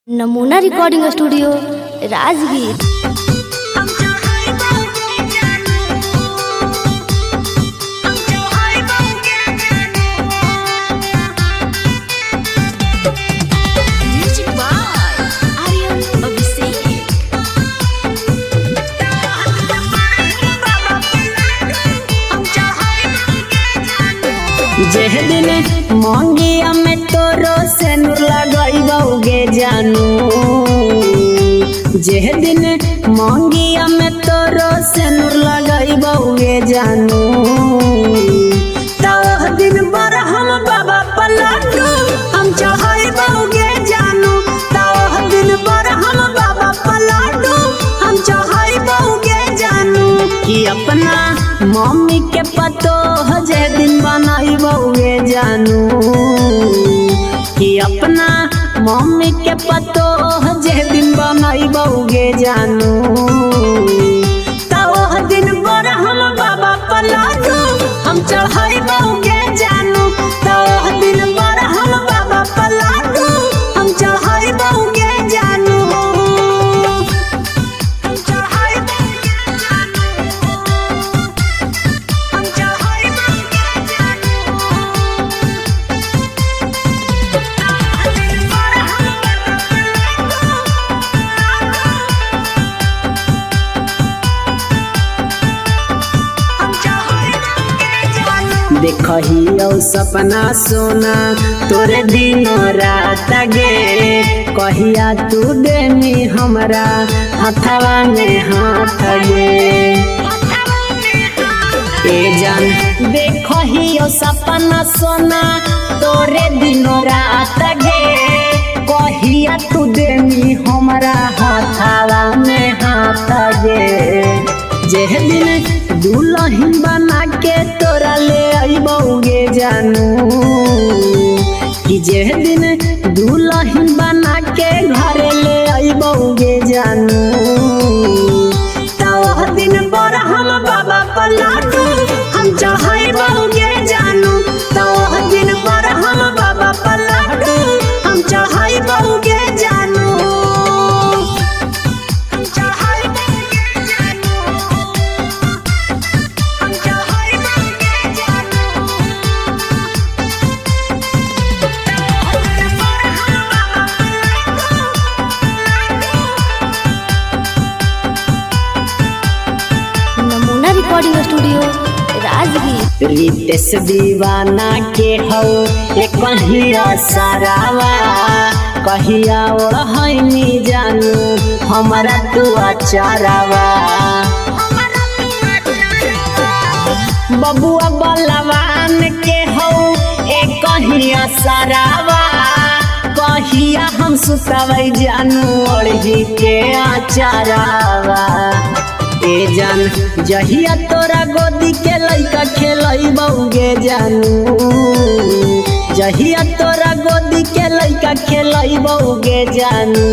नमूना recording studio Rajgir. जेह दिन मंगिया में तोरो से नूर लगाइबौगे जानू, जेह दिन मंगिया में तोरो से नूर लगाइबौगे जानू, तो दिन बर हम बाबा पलटू हम चढ़ाइबौगे जानू, तो दिन बर हम बाबा पलटू हम चढ़ाइबौगे जानू। कि अपना मम्मी के पतो जे दिन बनाइबौगे जानू, कि अपना मम्मी के पतो जे दिन बनाइबौगे जानू, तो दिन बर हम बाबा पलटू हम चढ़ाइबौगे जानू, तो दिन बर हम बाबा पलटू हम चढ़ाइबौगे जानू। देखहियो सपना सोना तोरे दिनों रात गे, कहिया तू देनी हमरा हथवा में हाथ गे। ए जान देखहियो सपना सोना तोरे दिनों रात गे, कहिया तू देनी हमरा हथवा में हाथ गे। जेह दिन दुल्हन बना के तोरा ले आइबौगे जानू, कि जेह दिन दुल्हन बना के घरे ले आइबौगे जानू, तो दिन बर हम बाबा पलटू हम चढ़ाइबौगे जानू, तो दिन बर हम बाबा पलटू हम चढ़ाइबौगे जानू। नमूना रिकॉर्डिंग स्टूडियो राजगीर। रितेश दीवाना के हो एक कहिया सरावा, कहिया ओढ़नी जानू हमारा तू अचारावा। बबुआ बलवान के हो एक कहिया सरावा, कहिया हम सुतवै जानू ओढ़ी के अचारावा। ए जान जहिया तोरा गोदी के लइका खेलैबौगे जानू, जहिया तोरा गोदी के लइका खेलैबौगे जानू,